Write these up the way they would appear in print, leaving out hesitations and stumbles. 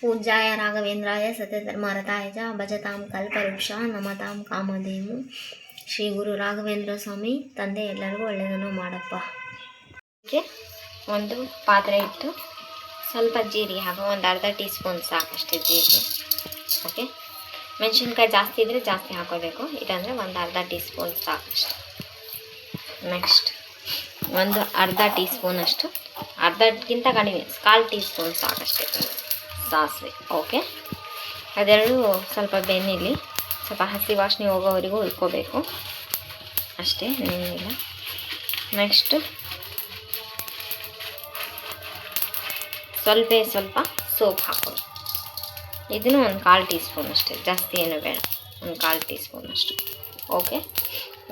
पूज्याय राघवेंद्राय सत्यधर्मरताय च भजतां कल्पवृक्ष नमतां ಕಾಮಧೇನು ಶ್ರೀ ಗುರು ರಾಘವೇಂದ್ರ ಸ್ವಾಮಿ ತಂದೆ ಎಲ್ಲರಿಗೂ ಒಳ್ಳೆಯದನ್ನು ಮಾಡಪ್ಪ. ಅದಕ್ಕೆ ಒಂದು ಪಾತ್ರೆ ಇಟ್ಟು ಸ್ವಲ್ಪ ಜೀರಿಗೆ ಹಾಕೋ, ಒಂದು ಅರ್ಧ ಟೀ ಸ್ಪೂನ್ ಸಾಕಷ್ಟೇ ಜೀರಿಗೆ. ಓಕೆ, ಮೆಣಸಿನ್ಕಾಯಿ ಜಾಸ್ತಿ ಇದ್ದರೆ ಜಾಸ್ತಿ ಹಾಕೋಬೇಕು, ಇಲ್ಲಾಂದರೆ ಒಂದು ಅರ್ಧ ಟೀ ಸ್ಪೂನ್ ಸಾಕಷ್ಟು. ನೆಕ್ಸ್ಟ್ ಒಂದು ಅರ್ಧ ಟೀ ಸ್ಪೂನಷ್ಟು, ಅರ್ಧಕ್ಕಿಂತ ಕಡಿಮೆ, 1/4 ಟೀ ಸ್ಪೂನ್ ಸಾಕಷ್ಟೇ ಸಾಸಿವೆ. ಓಕೆ, ಅದೆರಡು ಸ್ವಲ್ಪ ಬೆನ್ನಿಲಿ ಸ್ವಲ್ಪ ಹಸಿ ವಾಸನೆ ಹೋಗೋವರೆಗೂ ಹುರ್ಕೋಬೇಕು ಅಷ್ಟೇ, ಏನಿಲ್ಲ. ನೆಕ್ಸ್ಟ್ ಸ್ವಲ್ಪ ಸೋಪ್ ಹಾಕೋದು, ಇದನ್ನು ಒಂದು 1/4 ಟೀ ಸ್ಪೂನ್ ಅಷ್ಟೇ, ಜಾಸ್ತಿ ಏನು ಬೇಡ, ಒಂದು 1/4 ಟೀ ಸ್ಪೂನ್ ಅಷ್ಟು. ಓಕೆ,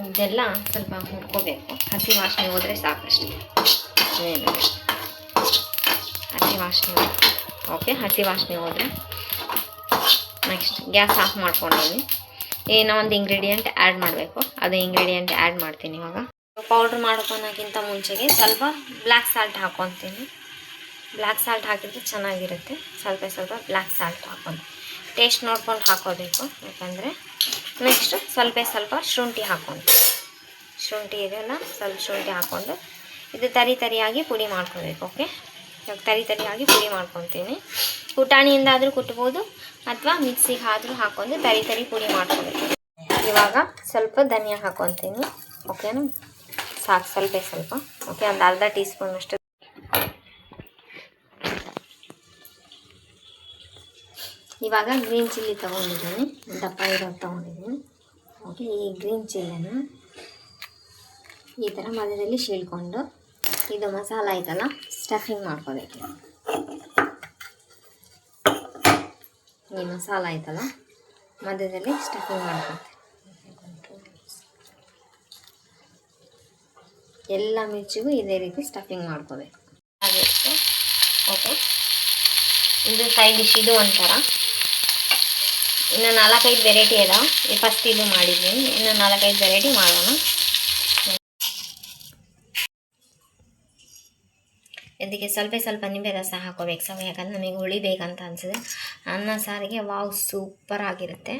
ಇದೆಲ್ಲ ಸ್ವಲ್ಪ ಹುರ್ಕೋಬೇಕು, ಹಸಿ ವಾಸನೆ ಹೋದರೆ ಸಾಕಷ್ಟೇ, ಏನು ಹಸಿ ವಾಸನೆ. ಓಕೆ, ಹಸಿ ವಾಸನೆ ಹೋದರೆ ನೆಕ್ಸ್ಟ್ ಗ್ಯಾಸ್ ಆಫ್ ಮಾಡ್ಕೊಂಡಿದ್ದೀನಿ. ಏನೋ ಒಂದು ಇಂಗ್ರೀಡಿಯೆಂಟ್ ಆ್ಯಡ್ ಮಾಡಬೇಕು, ಅದು ಇಂಗ್ರೀಡಿಯೆಂಟ್ ಆ್ಯಡ್ ಮಾಡ್ತೀನಿ ಇವಾಗ. ಪೌಡ್ರ್ ಮಾಡ್ಕೊಳಕ್ಕಿಂತ ಮುಂಚೆಗೆ ಸ್ವಲ್ಪ ಬ್ಲ್ಯಾಕ್ ಸಾಲ್ಟ್ ಹಾಕ್ಕೊತೀನಿ. ಬ್ಲ್ಯಾಕ್ ಸಾಲ್ಟ್ ಹಾಕಿದ್ರೆ ಚೆನ್ನಾಗಿರುತ್ತೆ, ಸ್ವಲ್ಪ ಬ್ಲ್ಯಾಕ್ ಸಾಲ್ಟ್ ಹಾಕ್ಕೊಂಡು ಟೇಸ್ಟ್ ನೋಡ್ಕೊಂಡು ಹಾಕೋಬೇಕು, ಯಾಕಂದರೆ ನೆಕ್ಸ್ಟ್ ಸ್ವಲ್ಪ ಶುಂಠಿ ಹಾಕ್ಕೊತೀನಿ. ಶುಂಠಿ ಇದೆಲ್ಲ ಸ್ವಲ್ಪ ಶುಂಠಿ ಹಾಕ್ಕೊಂಡು ಇದು ತರಿಯಾಗಿ ಪುಡಿ ಮಾಡ್ಕೋಬೇಕು. ಓಕೆ, ಇವಾಗ ತರಿಯಾಗಿ ಪುಡಿ ಮಾಡ್ಕೊತೀನಿ. ಕುಟಾಣಿಯಿಂದಾದರೂ ಕುಟ್ಬೋದು ಅಥವಾ ಮಿಕ್ಸಿಗೆ ಆದರೂ ಹಾಕ್ಕೊಂಡು ತರಿ ಪುಡಿ ಮಾಡ್ಕೋಬೇಕು. ಇವಾಗ ಸ್ವಲ್ಪ ಧನಿಯಾ ಹಾಕ್ಕೊತೀನಿ. ಓಕೆನಾ, ಸಾಕು, ಸ್ವಲ್ಪ. ಓಕೆ, ಒಂದು ಅರ್ಧ ಟೀ ಸ್ಪೂನ್ ಅಷ್ಟು. ಇವಾಗ ಗ್ರೀನ್ ಚಿಲ್ಲಿ ತೊಗೊಂಡಿದ್ದೀನಿ, ದಪ್ಪ ಇರೋದು ತೊಗೊಂಡಿದ್ದೀನಿ. ಓಕೆ, ಈ ಗ್ರೀನ್ ಚಿಲ್ಲಿನ ಈ ಥರ ಮಧ್ಯದಲ್ಲಿ ಶೀಳ್ಕೊಂಡು ಇದು ಮಸಾಲ ಐತಲ್ಲ ಸ್ಟಫಿಂಗ್ ಮಾಡ್ಕೋಬೇಕು. ಈ ಮಸಾಲ ಐತಲ್ಲ ಮಧ್ಯದಲ್ಲಿ ಸ್ಟಫಿಂಗ್ ಮಾಡ್ಕೊತೀನಿ. ಎಲ್ಲ ಮಿರ್ಚಿಗೂ ಇದೇ ರೀತಿ ಸ್ಟಫಿಂಗ್ ಮಾಡ್ಕೋಬೇಕು. ಓಕೆ, ಇದು ಸೈಡ್ ಡಿಶ್, ಇದು ಒಂಥರ. ಇನ್ನು 4-5 ವೆರೈಟಿ ಅದಾವೆ. ಫಸ್ಟ್ ಇದು ಮಾಡಿದ್ದೀನಿ, ಇನ್ನು 4-5 ವೆರೈಟಿ ಮಾಡೋಣ. ಇದಕ್ಕೆ ಸ್ವಲ್ಪ ನಿಂಬೆ ರಸ ಹಾಕೋಬೇಕು ಸ್ವಲ್ಪ, ಯಾಕಂದ್ರೆ ನಮಗೆ ಹುಳಿ ಬೇಕಂತ ಅನಿಸಿದೆ. ಅನ್ನ ಸಾರಿಗೆ ವಾವ್ ಸೂಪರ್ ಆಗಿರುತ್ತೆ.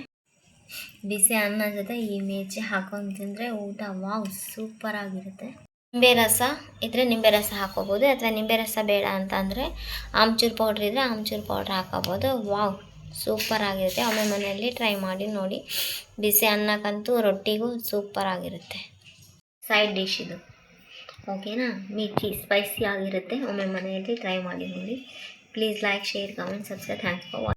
ಬಿಸಿ ಅನ್ನ ಜೊತೆ ಈ ಮಿರ್ಚಿ ಹಾಕೊಂಡು ತಿಂದರೆ ಊಟ ವಾವ್ ಸೂಪರ್ ಆಗಿರುತ್ತೆ. ನಿಂಬೆ ರಸ ಇದ್ದರೆ ನಿಂಬೆ ರಸ ಹಾಕೋಬೋದು, ಅಥವಾ ನಿಂಬೆ ರಸ ಬೇಡ ಅಂತ ಅಂದರೆ ಆಮ್ಚೂರು ಪೌಡ್ರ್ ಇದ್ದರೆ ಆಮ್ಚೂರು ಪೌಡ್ರ್ ಹಾಕೋಬೋದು. ವಾವ್ ಸೂಪರ್ ಆಗಿರುತ್ತೆ. ಒಮ್ಮೆ ಮನೆಯಲ್ಲಿ ಟ್ರೈ ಮಾಡಿ ನೋಡಿ, ಬಿಸಿ ಅನ್ನಕ್ಕಂತೂ ರೊಟ್ಟಿಗೂ ಸೂಪರ್ ಆಗಿರುತ್ತೆ. ಸೈಡ್ ಡಿಶ್ ಇದು. ಓಕೆನಾ, ಮಿರ್ಚಿ ಸ್ಪೈಸಿ ಆಗಿರುತ್ತೆ. ಒಮ್ಮೆ ಮನೆಯಲ್ಲಿ ಟ್ರೈ ಮಾಡಿ ನೋಡಿ. Please like, share, comment, subscribe. Thanks for watching.